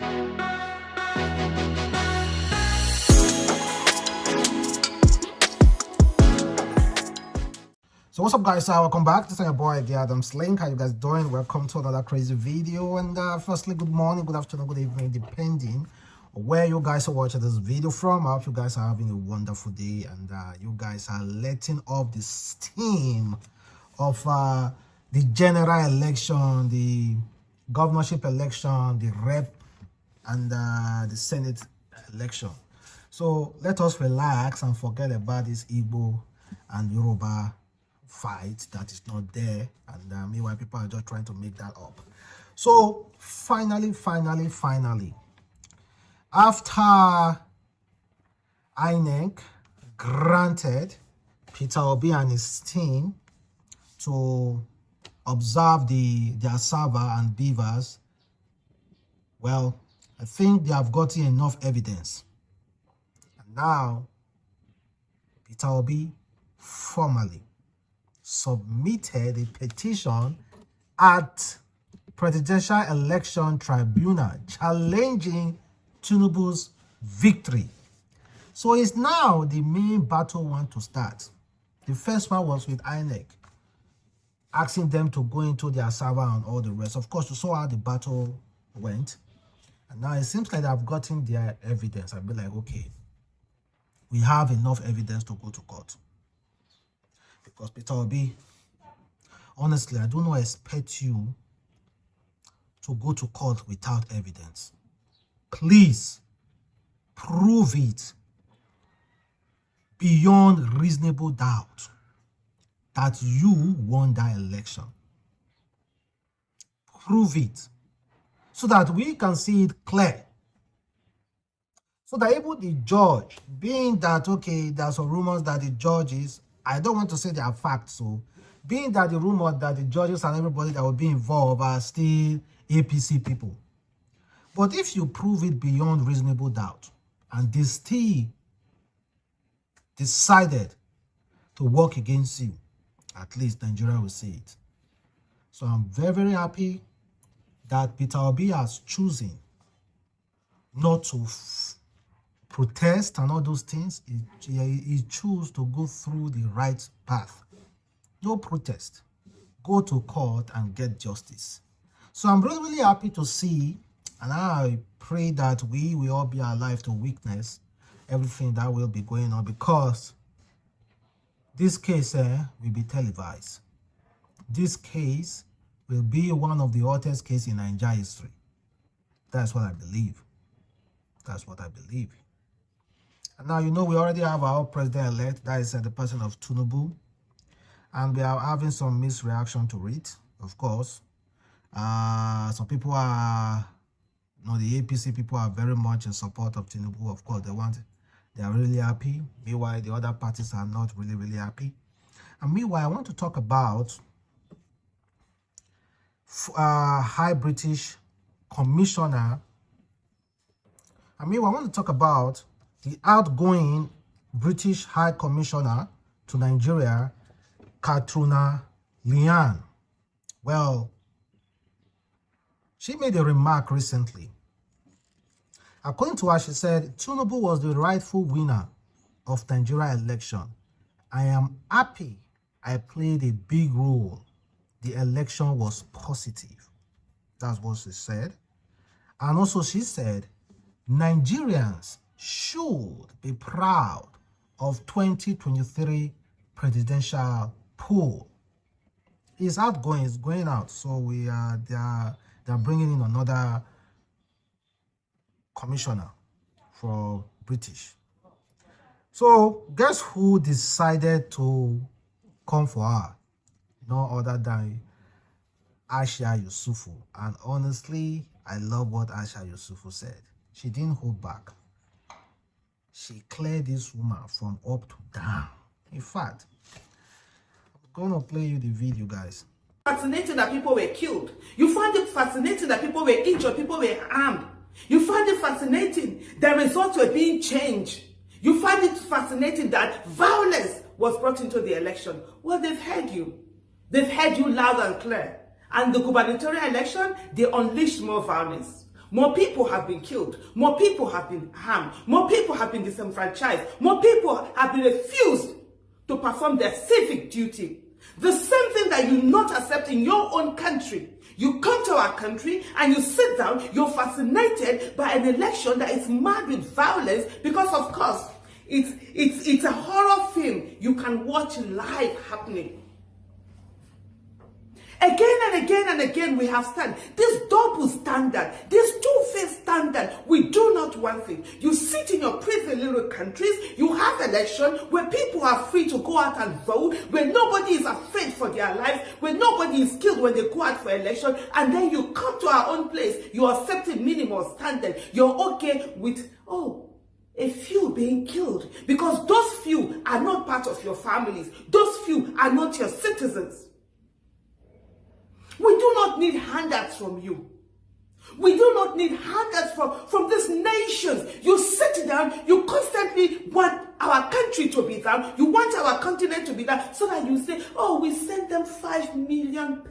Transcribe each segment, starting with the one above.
So what's up, guys? Welcome back. This is your boy the Adamslink. How you guys doing? Welcome to another crazy video. And firstly, good morning, good afternoon, good evening, depending on where you guys are watching this video from. I hope you guys are having a wonderful day, and you guys are letting off the steam of the general election, the governorship election, the rep, and the Senate election. So let us relax and forget about this Igbo and Yoruba fight that is not there, and meanwhile people are just trying to make that up. So finally, after INEC granted Peter Obi and his team to observe their server and beavers, well, I think they have gotten enough evidence, and now Peter Obi formally submitted a petition at Presidential Election Tribunal challenging Tinubu's victory. So it's now the main battle one to start. The first one was with INEC, asking them to go into their server and all the rest. Of course, you saw how the battle went. And now it seems like they've gotten their evidence. I'll be like, okay, we have enough evidence to go to court. Because Peter Obi, honestly, I do not expect you to go to court without evidence. Please prove it beyond reasonable doubt that you won that election. Prove it so that we can see it clear. So that even the judge, being that, okay, there's some rumors that the judges, I don't want to say they are facts, so being that the rumor that the judges and everybody that will be involved are still APC people. But if you prove it beyond reasonable doubt and they still decided to work against you, at least Nigeria will see it. So I'm very happy that Peter Obi has chosen not to protest and all those things. He chose to go through the right path. No protest. Go to court and get justice. So I'm really happy to see, and I pray that we will all be alive to witness everything that will be going on, because this case will be televised. This case will be one of the hottest cases in Nigeria history. That's what I believe. That's what I believe. And now, you know, we already have our president-elect, that is the person of Tinubu, and we are having some mixed reaction to it, of course. Some people are, you know, the APC people are very much in support of Tinubu. Of course, they are really happy. Meanwhile, the other parties are not really happy. And meanwhile, I want to talk about High British Commissioner. I want to talk about the outgoing British High Commissioner to Nigeria, Katrina Lian. Well, she made a remark recently. According to her, she said, Tinubu was the rightful winner of Nigeria election. I am happy I played a big role. The election was positive. That's what she said. And also she said, Nigerians should be proud of 2023 presidential poll. It's outgoing, it's going out. So they're bringing in another commissioner for British. So guess who decided to come for her? No other than Aisha Yusufu. And honestly, I love what Aisha Yusufu said. She didn't hold back. She cleared this woman from up to down. In fact, I'm gonna play you the video, guys. Fascinating that people were killed. You find it fascinating that people were injured, people were harmed. You find it fascinating that results were being changed. You find it fascinating that violence was brought into the election. Well, they've heard you. They've heard you loud and clear. And the gubernatorial election, they unleashed more violence. More people have been killed. More people have been harmed. More people have been disenfranchised. More people have been refused to perform their civic duty. The same thing that you not accept in your own country. You come to our country and you sit down, you're fascinated by an election that is marred with violence because, of course, it's a horror film you can watch live happening. Again and again and again we have stand this double standard, this two-faced standard. We do not one thing. You sit in your pretty little countries, you have election where people are free to go out and vote, where nobody is afraid for their lives, where nobody is killed when they go out for election, and then you come to our own place, you accept a minimal standard. You're okay with, a few being killed because those few are not part of your families. Those few are not your citizens. We do not need handouts from you. We do not need handouts from these nations. You sit down, you constantly want our country to be down, you want our continent to be down, so that you say, we sent them £5 million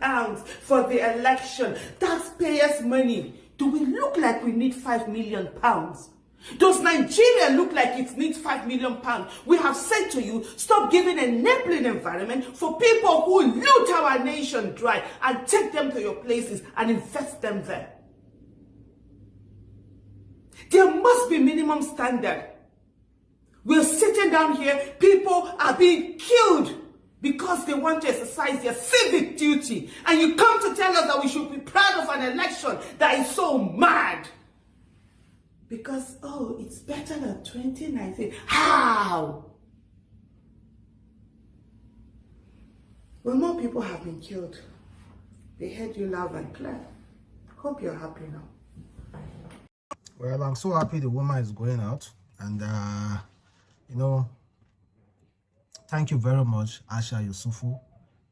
for the election. Taxpayers' money. Do we look like we need £5 million? Does Nigeria look like it needs £5 million? We have said to you, stop giving an enabling environment for people who loot our nation dry and take them to your places and invest them there. There must be minimum standard. We're sitting down here, people are being killed because they want to exercise their civic duty. And you come to tell us that we should be proud of an election that is so mad. Because, it's better than 2019. How? Well, more people have been killed. They heard you loud and clear. Hope you're happy now. Well, I'm so happy the woman is going out. And, thank you very much, Asha Yusufu.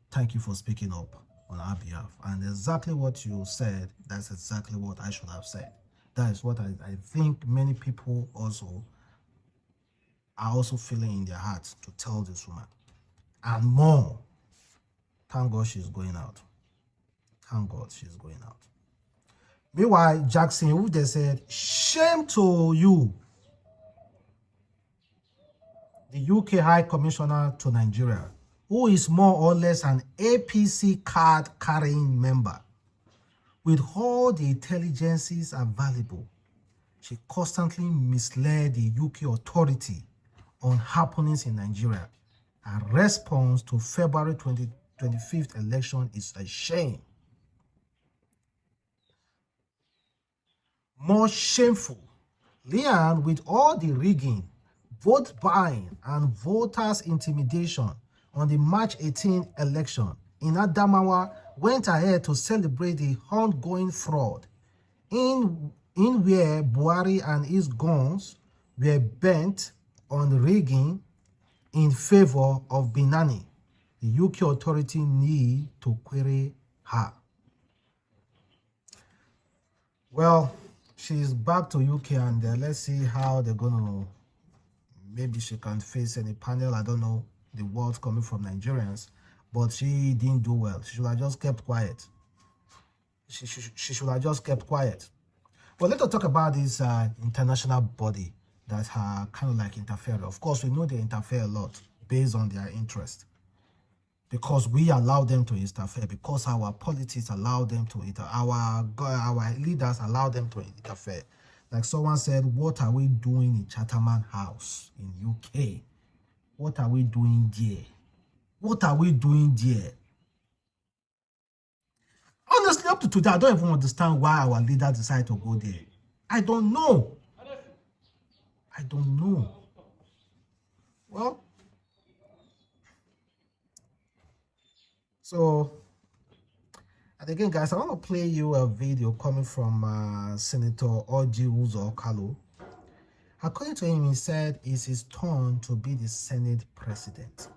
Thank you for speaking up on our behalf. And exactly what you said, that's exactly what I should have said. That is what I think many people also are also feeling in their hearts to tell this woman. And more. Thank God she's going out. Thank God she's going out. Meanwhile, Jackson, who they said, shame to you. The UK High Commissioner to Nigeria, who is more or less an APC card carrying member. With all the intelligences available, she constantly misled the UK authority on happenings in Nigeria. Her response to February 25th election is a shame. More shameful, Leanne, with all the rigging, vote buying, and voters' intimidation on the March 18 election in Adamawa, went ahead to celebrate the ongoing fraud in where Buhari and his guns were bent on rigging in favor of Binani. The UK authority need to query her. Well, she's back to UK, and let's see how they're gonna, maybe she can face any panel. I don't know the words coming from Nigerians. But she didn't do well. She should have just kept quiet. She should have just kept quiet. But let us talk about this international body that are kind of like interfering. Of course, we know they interfere a lot based on their interest. Because we allow them to interfere. Because our politics allow them to interfere. Our leaders allow them to interfere. Like someone said, what are we doing in Chatham House in UK? What are we doing there? What are we doing there? Honestly, up to today, I don't even understand why our leaders decide to go there. I don't know. I don't know. Well, so, and again, guys, I want to play you a video coming from Senator Orji Uzor Kalu. According to him, he said it's his turn to be the Senate president.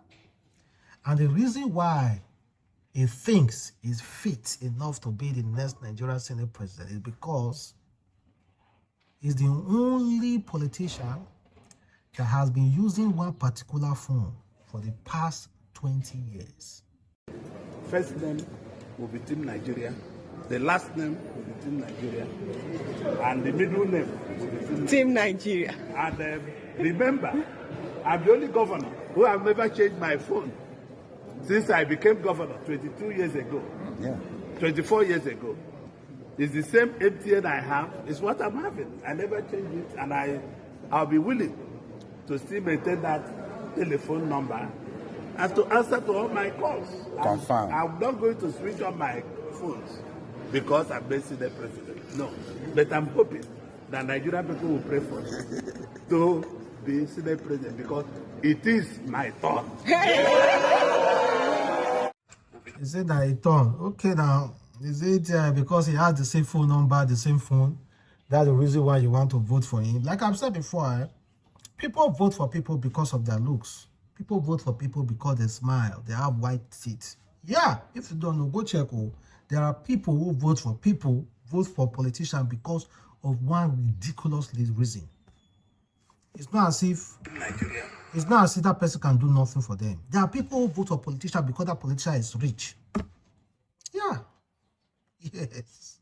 And the reason why he thinks he's fit enough to be the next Nigerian Senate president is because he's the only politician that has been using one particular phone for the past 20 years. First name will be Team Nigeria. The last name will be Team Nigeria. and the middle name will be Team Nigeria. And remember, I'm the only governor who have never changed my phone since I became governor 22 years ago. Yeah. 24 years ago. It's the same MTN I have. It's what I'm having. I never change it, and I'll be willing to still maintain that telephone number and to answer to all my calls. Confirm. I'm not going to switch on my phones because I'm basically the president. No. But I'm hoping that Nigerian people will pray for me to be Senate president because it is my turn. Is it that a turn? Okay, now, is it because he has the same phone number, the same phone? That's the reason why you want to vote for him? Like I've said before, people vote for people because of their looks. People vote for people because they smile, they have white teeth. Yeah, if you don't know, go check. There are people who vote for politicians because of one ridiculous reason. It's not as if that person can do nothing for them. There are people who vote for politicians because that politician is rich. Yeah. Yes.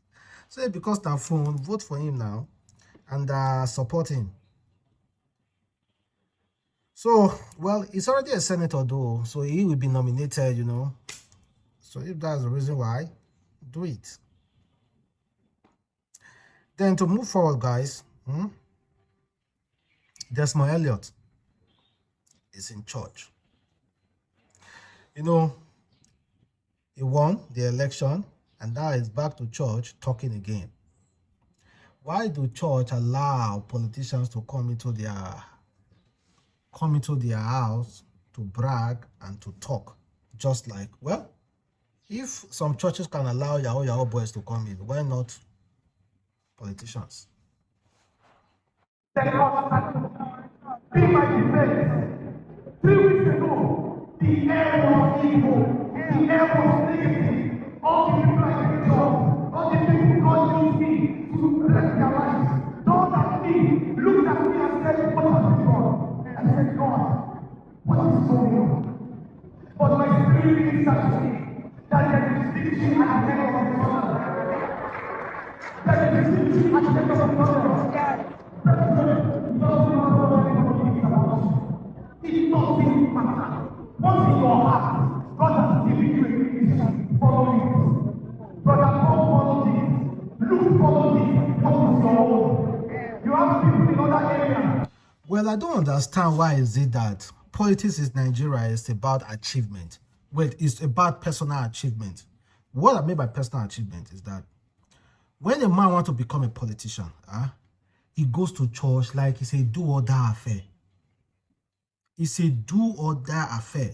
So because that phone, vote for him now and support him. So, well, he's already a senator though, so he will be nominated, you know. So if that's the reason why, do it. Then to move forward, guys, Desmond Elliott is in church. You know, he won the election and now he's back to church talking again. Why do church allow politicians to come into their house to brag and to talk? Just like, well, if some churches can allow Yahoo boys to come in, why not politicians? Be my defense. 3 weeks ago, the air was evil, the air was negative. All the people like the job, all the people God used me to bless their lives. Those at me looked at me and said, what has been wrong? And I said, God, what is going on? But my spirit is actually that there is victory at the end of the tunnel. There is victory at the end of the tunnel. It doesn't matter. Once in your heart, God has given you a ministry. Follow it. Brother, don't follow this. Look, follow this. What is your own? You have people in other areas. Well, I don't understand why is it that politics in Nigeria is about achievement. Wait, it's about personal achievement. What I mean by personal achievement is that when a man wants to become a politician, he goes to church like he say do or die affair. It's a do or die affair.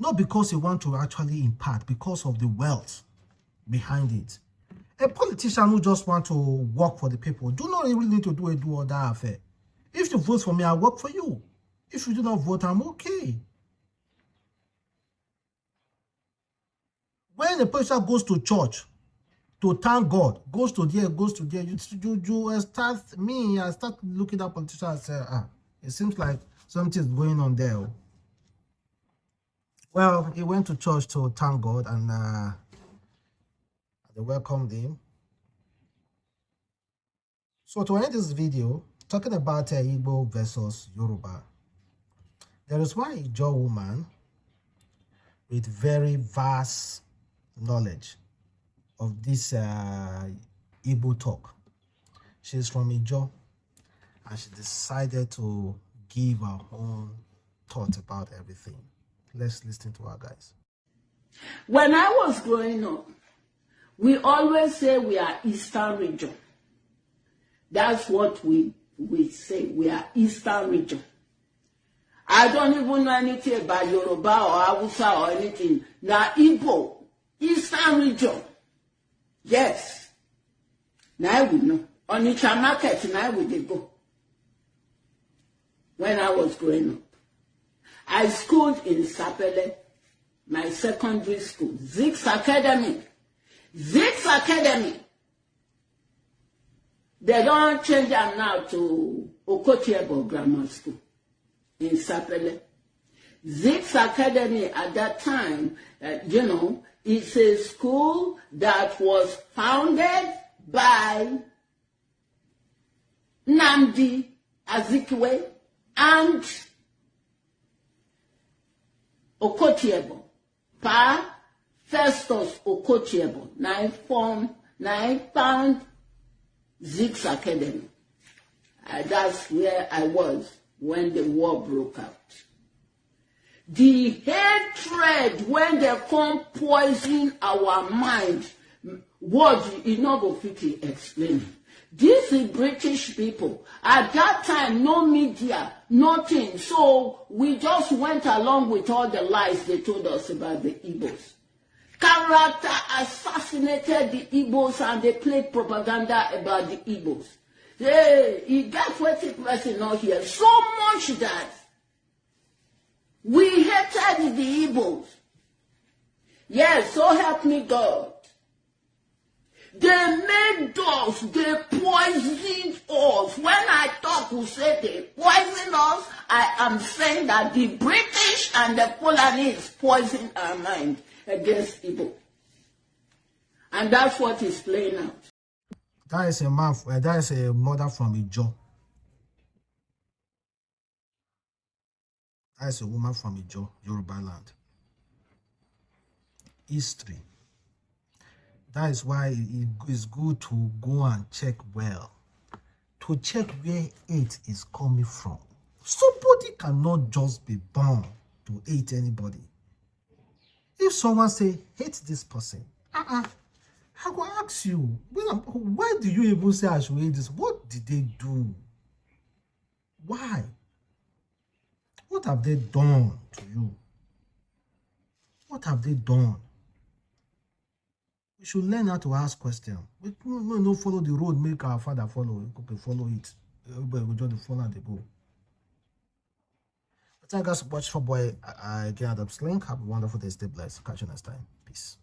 Not because he wants to actually impart, because of the wealth behind it. A politician who just wants to work for the people do not really need to do a do or die affair. If you vote for me, I work for you. If you do not vote, I'm okay. When a politician goes to church to thank God, goes to there, you start looking at politicians and say, it seems like something's going on there. Well, he went to church to thank God and they welcomed him. So to end this video, talking about Igbo versus Yoruba, there is one Ijo woman with very vast knowledge of this Igbo talk. She's from Ijo and she decided to give her own thoughts about everything. Let's listen to her, guys. When I was growing up, we always say we are Eastern region. That's what we say. We are Eastern region. I don't even know anything about Yoruba or Hausa or anything. Now Igbo, Eastern region. Yes. Now we know. On each market, now we go. When I was growing up, I schooled in Sapele, my secondary school, Zix Academy. Zix Academy. They don't change them now to Okotiebo Grammar School in Sapele. Zix Academy at that time, it's a school that was founded by Nnamdi Azikiwe, and Okotiebo. Pa Festus Okotiebo. Now I found Zix Academy. That's where I was when the war broke out. The hatred when they come poison our mind, words you not go fit explain. These are British people. At that time, no media, nothing. So we just went along with all the lies they told us about the Igbos. Character assassinated the Igbos and they played propaganda about the Igbos. Hey, that's what the person not here. So much that we hated the Igbos. Yes, so help me God. They made us, they poisoned us. When I talk, we say they poisoned us, I am saying that the British and the Fulanese poisoned our mind against Igbo. And that's what is playing out. That is a man. That is a mother from Ijo. That is a woman from Ijo, Yoruba land. History. That is why it is good to go and check well. To check where hate is coming from. Somebody cannot just be born to hate anybody. If someone say, hate this person, I will ask you, why do you even say I should hate this? What did they do? Why? What have they done to you? What have they done? We should learn how to ask questions. We don't follow the road, make our father follow. Okay, follow it. Everybody will just follow and they go. But thank you guys so much for boy again, Adamslink. Have a wonderful day. Stay blessed. Catch you next time. Peace.